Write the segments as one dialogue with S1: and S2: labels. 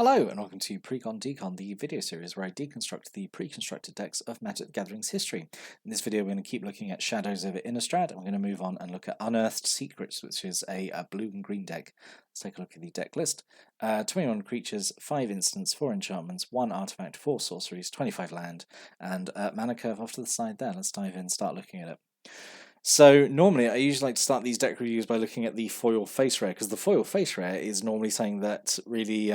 S1: Hello and welcome to Precon Decon, the video series where I deconstruct the pre-constructed decks of Magic the Gathering's history. In this video we're going to keep looking at Shadows over Innistrad, and we're going to move on and look at Unearthed Secrets, which is a blue and green deck. Let's take a look at the deck list. 21 creatures, 5 instants, 4 enchantments, 1 artifact, 4 sorceries, 25 land, and mana curve off to the side there. Let's dive in and start looking at it. So normally I usually like to start these deck reviews by looking at the foil face rare, because the foil face rare is normally something that really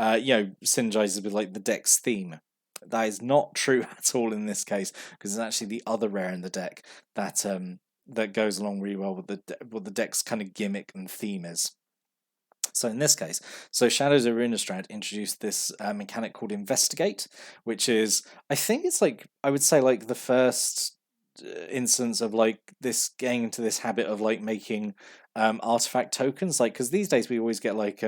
S1: synergizes with like the deck's theme. That is not true at all in this case, because it's actually the other rare in the deck that that goes along really well with what the deck's kind of gimmick and theme is. So in this case, Shadows over Innistrad introduced this mechanic called Investigate, which is, I think it's like, I would say like the first instance of like this getting into this habit of like making artifact tokens, like, because these days we always get like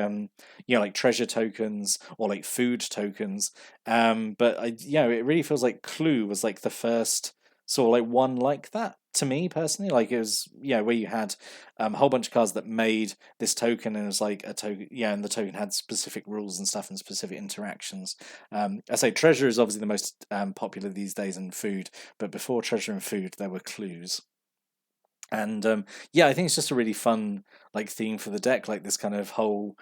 S1: like treasure tokens or like food tokens, but it really feels like Clue was like the first sort of like one like that to me personally. Like it was where you had a whole bunch of cards that made this token, and it was like a token, and the token had specific rules and stuff and specific interactions. I say treasure is obviously the most popular these days, and food, but before treasure and food there were clues. And I think it's just a really fun like theme for the deck, like this kind of whole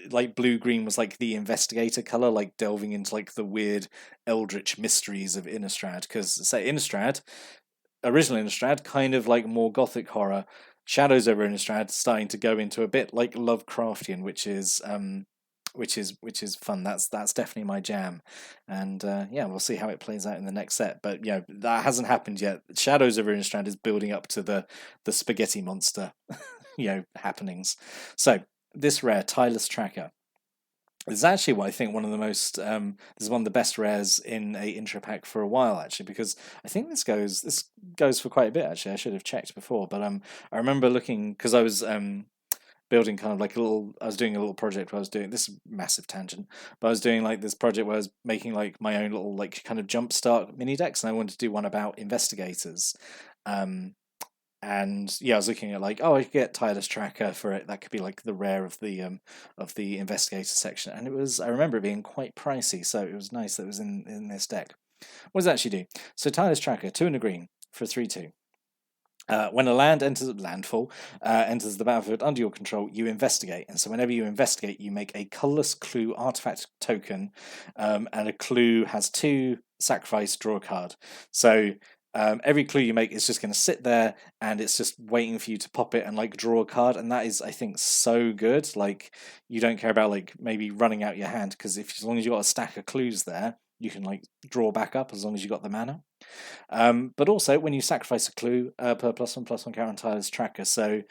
S1: like blue green was like the investigator color, like delving into like the weird eldritch mysteries of Innistrad, because say original Innistrad, kind of like more gothic horror. Shadows over Innistrad starting to go into a bit like Lovecraftian, which is fun. That's definitely my jam, and we'll see how it plays out in the next set. But that hasn't happened yet. Shadows over Innistrad is building up to the spaghetti monster, happenings. So this rare, Tireless Tracker, is actually what I think one of the most this is one of the best rares in a intro pack for a while, actually, because I think this goes for quite a bit. Actually, I should have checked before, but I remember looking, because I was building kind of like I was doing a little project where I was doing this massive tangent, but I was doing like this project where I was making like my own little like kind of jumpstart mini decks, and I wanted to do one about investigators. And I was looking at like, I could get Tireless Tracker for it. That could be like the rare of the investigator section, and I remember it being quite pricey, so it was nice that it was in this deck. What does it actually do? So Tireless Tracker, 2 and a green for 3/2. When a land enters the battlefield under your control, you investigate. And so whenever you investigate, you make a colorless clue artifact token, and a clue has 2 sacrifice, draw a card. So every clue you make is just going to sit there, and it's just waiting for you to pop it and like draw a card. And that is, I think, so good. Like, you don't care about like maybe running out your hand, because as long as you've got a stack of clues there, you can like draw back up as long as you got the mana. But also, when you sacrifice a clue, per +1/+1 counter on Tireless Tracker. So,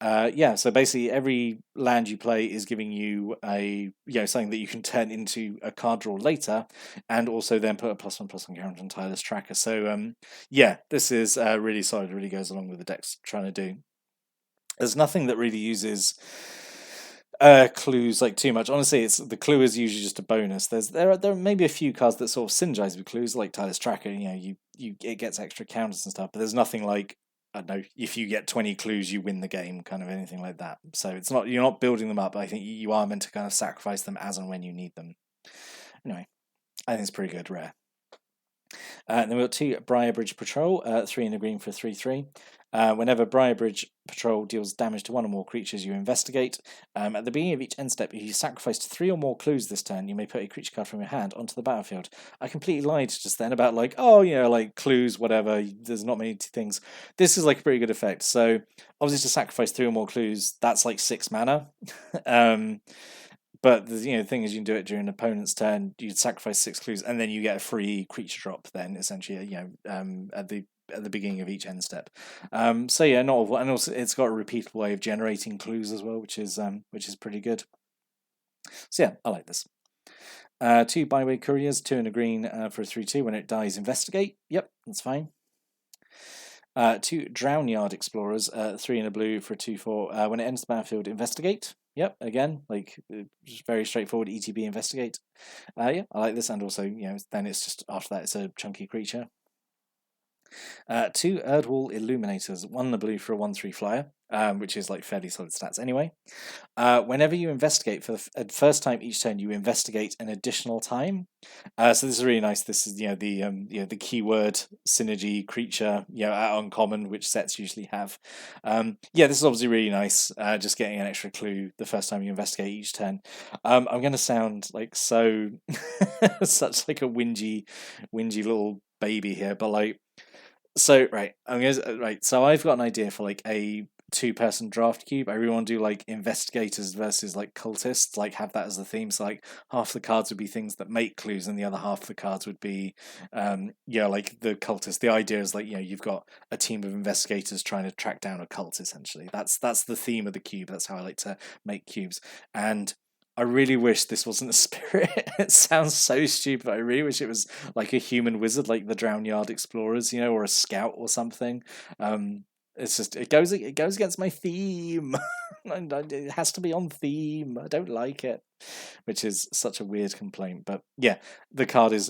S1: so basically every land you play is giving you a something that you can turn into a card draw later, and also then put a +1/+1 counter on Tireless Tracker. So, this is really solid. Really goes along with the deck's trying to do. There's nothing that really uses clues like too much. Honestly, the clue is usually just a bonus. There are maybe a few cards that sort of synergize with clues, like Tireless Tracker. It gets extra counters and stuff, but there's nothing like, I don't know, if you get 20 clues, you win the game, kind of anything like that. So you're not building them up. I think you are meant to kind of sacrifice them as and when you need them. Anyway, I think it's pretty good, rare. Then we've got 2 Briarbridge Patrol, 3 in the green for 3/3. Whenever Briarbridge Patrol deals damage to 1 or more creatures, you investigate. At the beginning of each end step, if you sacrificed 3 or more clues this turn, you may put a creature card from your hand onto the battlefield. I completely lied just then about like, like clues, whatever. There's not many things. This is like a pretty good effect. So obviously to sacrifice 3 or more clues, that's like 6 mana. But the thing is, you can do it during an opponent's turn. You sacrifice 6 clues, and then you get a free creature drop. Then essentially, at the beginning of each end step. Not awful, and also it's got a repeatable way of generating clues as well, which is pretty good. So I like this. 2 Byway Couriers, 2 and a green for a 3/2. When it dies, investigate. Yep, that's fine. 2 Drownyard Explorers, 3 and a blue for a 2/4. When it enters the battlefield, investigate. Yep, again, like just very straightforward ETB investigate. I like this, and also then it's just after that it's a chunky creature. Two Erdwall Illuminators, one in the blue for a 1/3 flyer, which is like fairly solid stats anyway. Whenever you investigate for the first time each turn, you investigate an additional time. So this is really nice. This is the keyword synergy creature at uncommon, which sets usually have. This is obviously really nice. Just getting an extra clue the first time you investigate each turn. I'm going to sound like so such like a whingy little baby here, but like. So right, So I've got an idea for like a 2-person draft cube. I really want to do like investigators versus like cultists, like have that as the theme. So like half the cards would be things that make clues, and the other half of the cards would be, like the cultist. The idea is like you've got a team of investigators trying to track down a cult. Essentially, that's the theme of the cube. That's how I like to make cubes, and I really wish this wasn't a spirit. It sounds so stupid. I really wish it was like a human wizard, like the Drownyard Explorers, or a scout or something. It's just it goes against my theme. It has to be on theme. I don't like it, which is such a weird complaint. But yeah, the card is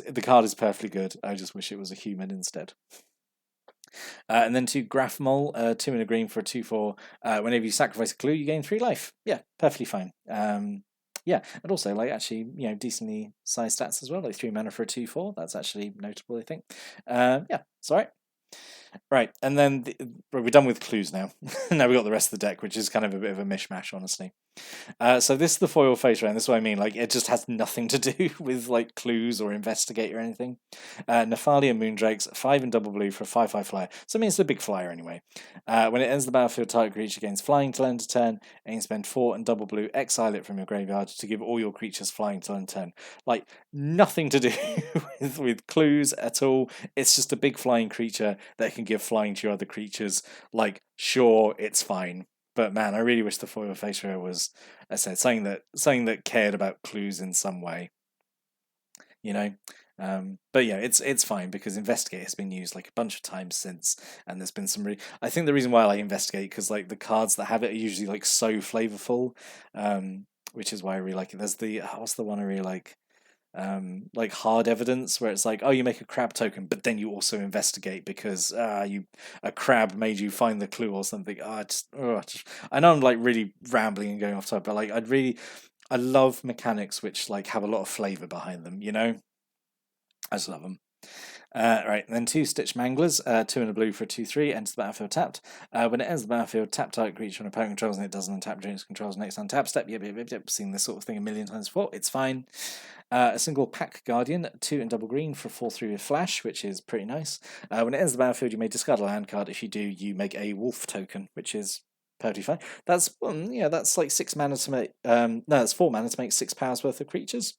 S1: perfectly good. I just wish it was a human instead. And then to Graphmole, 2 in a green for a 2/4. Whenever you sacrifice a clue, you gain 3 life. Yeah, perfectly fine. And also like actually decently sized stats as well, like 3 mana for a 2/4. That's actually notable, I think. It's alright. Right, and then we're done with clues now. Now we've got the rest of the deck, which is kind of a bit of a mishmash, honestly. So this is the foil face round. This is what I mean. Like it just has nothing to do with like clues or investigate or anything. Nephalia Moondrakes, 5 and double blue for a 5/5 flyer. So I mean it's a big flyer anyway. When it ends the battlefield, target creature gains flying till end of turn, and you spend 4 and double blue, exile it from your graveyard to give all your creatures flying till end of turn. Like nothing to do with clues at all. It's just a big flying creature that can give flying to your other creatures. Like sure, it's fine. But man, I really wish the foil face rare was, I said, something that cared about clues in some way. But yeah, it's fine because investigate has been used like a bunch of times since, and there's been some I think the reason why I like investigate because like the cards that have it are usually like so flavorful, which is why I really like it. There's the what's the one I really like hard evidence where it's like, oh, you make a crab token, but then you also investigate because a crab made you find the clue or something. I know I'm like really rambling and going off topic, but like I love mechanics which like have a lot of flavor behind them. I just love them. Right, and then 2 Stitch Manglers, 2 in a blue for a 2/3, enters the battlefield tapped. When it enters the battlefield, tap target creature an opponent controls and it doesn't untap during its controls next untap step. Yep. Seen this sort of thing a million times before. It's fine. A single Pack Guardian, 2 in double green for 4/3 with flash, which is pretty nice. When it enters the battlefield, you may discard a land card. If you do, you make a wolf token, which is perfectly fine. That's that's like 6 mana to make. No, that's 4 mana to make 6 powers worth of creatures.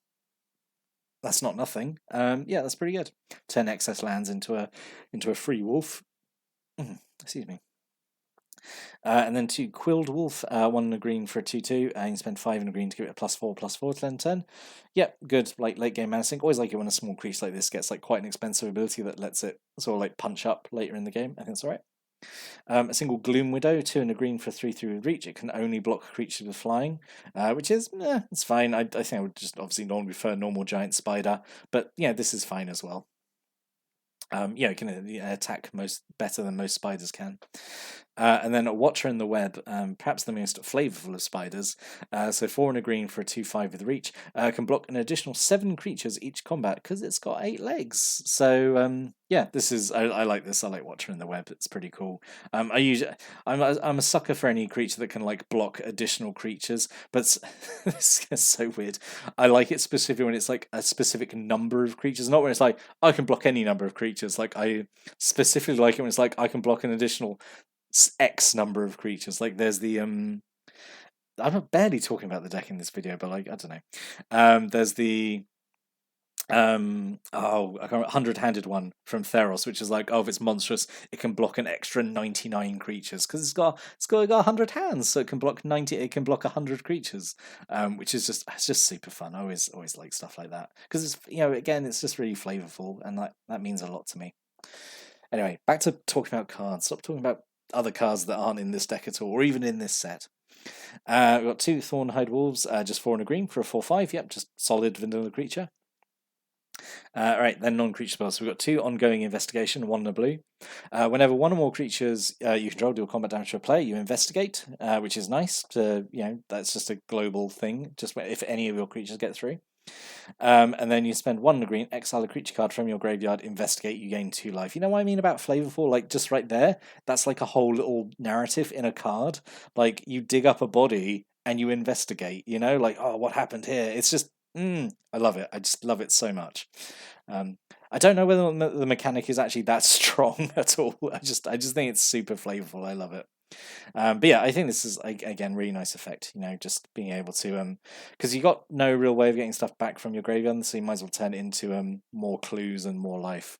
S1: That's not nothing. That's pretty good. Turn excess lands into a free wolf. Excuse me. And then 2 Quilled Wolf, 1 in a green for a 2/2, and you spend 5 in a green to give it a +4/+4 to end turn. Yep, good. Like late game mana sync. Always like it when a small creature like this gets like quite an expensive ability that lets it sort of like punch up later in the game. I think it's alright. A single Gloom Widow, 2 in a green for 3/3 with reach. It can only block creatures with flying, which is it's fine. I think I would just obviously normally prefer normal giant spider, but this is fine as well. It can attack better than most spiders can. And then a Watcher in the Web, perhaps the most flavorful of spiders. So 4 and a green for a 2/5 with reach. Can block an additional 7 creatures each combat because it's got 8 legs. So this is I like this. I like Watcher in the Web. It's pretty cool. I'm a sucker for any creature that can like block additional creatures, but this is so weird. I like it specifically when it's like a specific number of creatures, not when it's like I can block any number of creatures. Like I specifically like it when it's like I can block an additional X number of creatures. Like there's the I'm barely talking about the deck in this video, but like I don't know. There's the 100-handed one from Theros, which is like, if it's monstrous, it can block an extra 99 creatures because it's got 100 hands, so it can block 90. It can block 100 creatures, which is just super fun. I always like stuff like that because it's again it's just really flavorful and that means a lot to me. Anyway, back to talking about cards. Stop talking about other cards that aren't in this deck at all, or even in this set. We've got 2 Thornhide Wolves, just 4 and a green for a 4/5. Yep, just solid vanilla creature. All right, then non-creature spells. So we've got 2 ongoing investigation, 1 and a blue. Whenever one or more creatures you control deal combat damage to a player, you investigate, which is nice. That's just a global thing. Just if any of your creatures get through. And then you spend 1 and a green, exile a creature card from your graveyard, investigate, you gain 2 life. You know what I mean about flavorful? Like, just right there, that's like a whole little narrative in a card. Like, you dig up a body and you investigate, like, oh, what happened here? It's just, I love it. I just love it so much. I don't know whether the mechanic is actually that strong at all. I just think it's super flavorful. I love it. But yeah, I think this is again really nice effect. Just being able to because you got no real way of getting stuff back from your graveyard, so you might as well turn it into more clues and more life.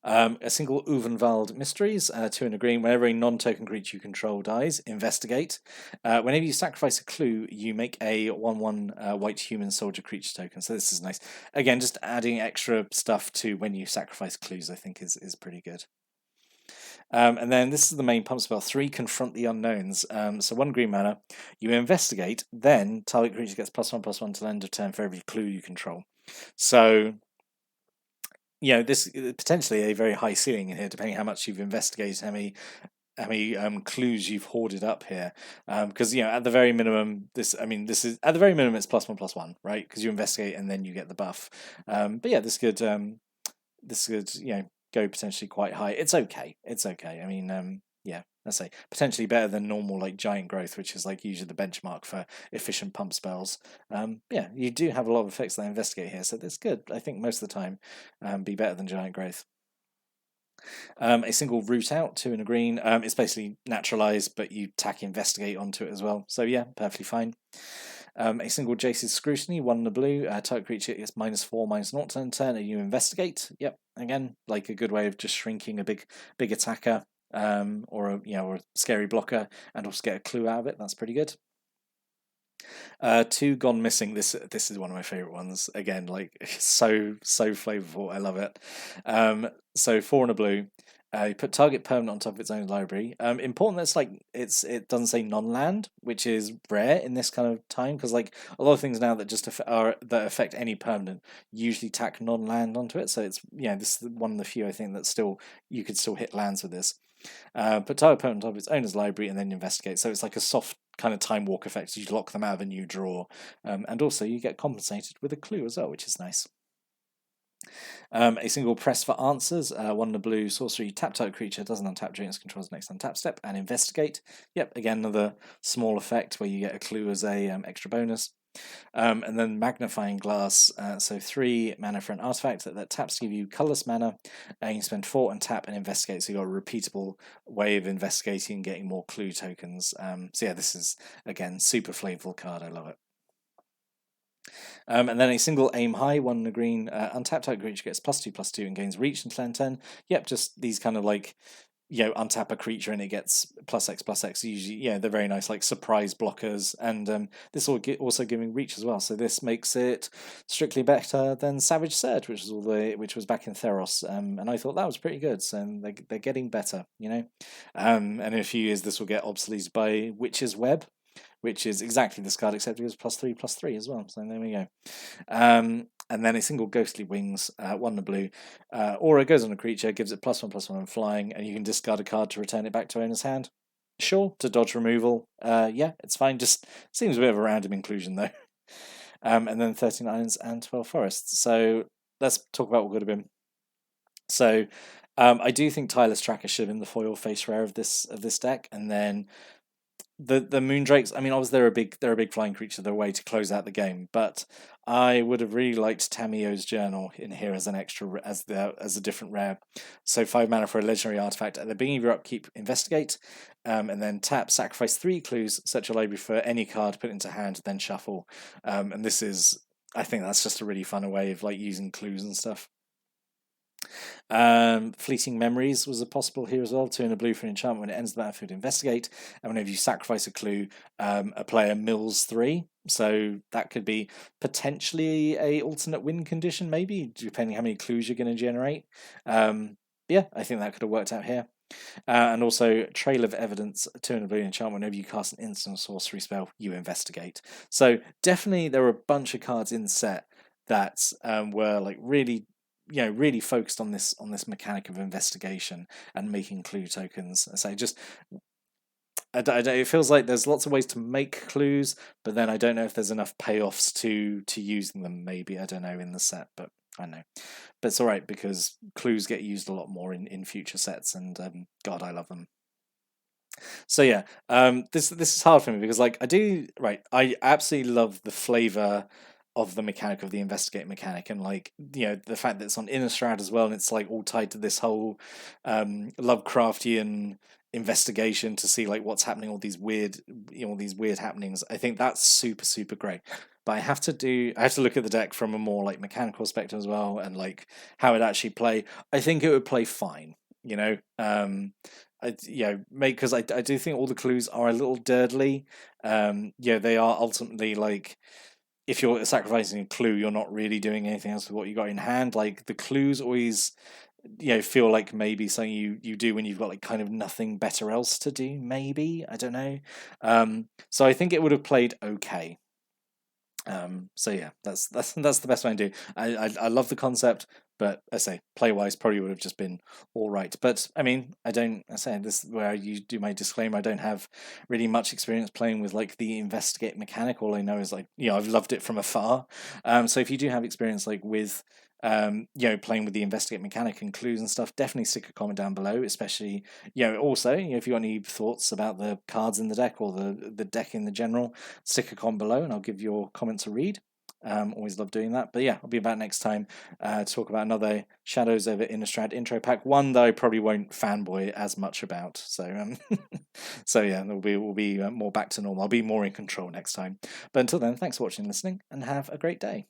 S1: A single Uvenwald Mysteries, 2 and a green. Whenever a non-token creature you control dies, investigate. Whenever you sacrifice a clue, you make a 1/1 white human soldier creature token. So this is nice. Again, just adding extra stuff to when you sacrifice clues, I think is pretty good. And then this is the main pump spell 3, Confront the Unknowns. So 1 green mana, you investigate, then target creature gets +1/+1 till end of turn for every clue you control. So, this is potentially a very high ceiling in here, depending how much you've investigated, how many clues you've hoarded up here. Because at the very minimum, this is at the very minimum it's +1/+1, right? Because you investigate and then you get the buff. But yeah, this could go potentially quite high. It's okay. I mean, yeah, let's say potentially better than normal like giant growth, which is like usually the benchmark for efficient pump spells. Yeah, you do have a lot of effects that I investigate here, so that's good. I think most of the time, be better than giant growth. A single root out, 2 and a green. It's basically naturalized, but you tack investigate onto it as well. So yeah, perfectly fine. A single Jace's Scrutiny, 1 and a blue. Target creature is -4, -0 turn, and you investigate. Yep, again, like a good way of just shrinking a big attacker, or a scary blocker, and also get a clue out of it. That's pretty good. 2 Gone Missing. This is one of my favorite ones. Again, like so flavorful. I love it. So 4 and a blue. You put target permanent on top of its own library. Important that's like it doesn't say non-land, which is rare in this kind of time because like a lot of things now that just that affect any permanent usually tack non-land onto it. So it's this is one of the few I think that still you could still hit lands with this. Put target permanent on top of its owner's library and then investigate. So it's like a soft kind of time walk effect. So you lock them out of a new draw, and also you get compensated with a clue as well, which is nice. A single Press for Answers, 1 in a blue sorcery, tap creature, doesn't untap during its control's next untap step, and investigate. Yep, again, another small effect where you get a clue as a extra bonus. And then Magnifying Glass, so 3 mana for an artifact that taps to give you colorless mana, and you spend 4 and tap and investigate, so you've got a repeatable way of investigating and getting more clue tokens. So yeah, this is, again, super flavorful card, I love it. And then a single Aim High, 1 in a green, untapped target creature gets +2/+2 and gains reach until end turn. Yep, just these kind of like, untap a creature and it gets +X/+X. Usually, they're very nice, like surprise blockers, and this will also giving reach as well. So this makes it strictly better than Savage Surge, which was back in Theros, and I thought that was pretty good. So they're getting better, and in a few years this will get obsoleted by Witch's Web, which is exactly this card, except it was +3/+3 as well. So there we go. And then a single Ghostly Wings, 1 in a blue. Aura goes on a creature, gives it +1/+1 and flying, and you can discard a card to return it back to owner's hand. Sure, to dodge removal. Yeah, it's fine. Just seems a bit of a random inclusion though. And then 13 Islands and 12 Forests. So let's talk about what could have been. So I do think Tireless Tracker should have been the foil face rare of this deck, and then the Moondrakes. I mean, obviously they're a big flying creature. They're a way to close out the game, but I would have really liked Tamiyo's Journal in here as an extra, as a different rare. So 5 mana for a legendary artifact at the beginning of your upkeep. Investigate, and then tap, sacrifice 3 clues, search your library for any card, put it into hand, then shuffle. And this is, I think that's just a really fun way of like using clues and stuff. Fleeting Memories was a possible here as well. 2 in a blue for an enchantment. When it ends the battlefield, investigate, and whenever you sacrifice a clue, a player mills 3. So that could be potentially a alternate win condition, maybe depending how many clues you're going to generate. Yeah, I think that could have worked out here. And also Trail of Evidence, 2 in a blue enchantment. Whenever you cast an instant sorcery spell, you investigate. So definitely there are a bunch of cards in the set that were like really, really focused on this mechanic of investigation and making clue tokens. So just it feels like there's lots of ways to make clues, but then I don't know if there's enough payoffs to using them. Maybe, I don't know, in the set, but I don't know. But it's all right because clues get used a lot more in future sets, and God, I love them. So yeah, this is hard for me because like I absolutely love the flavor of the mechanic of the investigate mechanic, and like the fact that it's on Innistrad as well, and it's like all tied to this whole Lovecraftian investigation to see like what's happening, all these weird all these weird happenings. I think that's super great. But I have to look at the deck from a more like mechanical perspective as well, and like how it actually play. I think it would play fine, you know. Because I do think all the clues are a little dirtly. They are ultimately like if you're sacrificing a clue, you're not really doing anything else with what you got in hand. Like the clues always, feel like maybe something you do when you've got like kind of nothing better else to do. Maybe I don't know. So I think it would have played okay. So yeah, that's the best way to do. I love the concept, but I say play wise probably would have just been all right. But I mean, I say this is where you do my disclaimer. I don't have really much experience playing with like the investigate mechanic. All I know is like I've loved it from afar. So if you do have experience like with playing with the investigate mechanic and clues and stuff, definitely stick a comment down below. Especially, also, if you got any thoughts about the cards in the deck or the deck in the general, stick a comment below, and I'll give your comments a read. Always love doing that. But yeah, I'll be back next time to talk about another Shadows over Innistrad intro pack, one that I probably won't fanboy as much about. So, so yeah, we'll be more back to normal. I'll be more in control next time. But until then, thanks for watching and listening, and have a great day.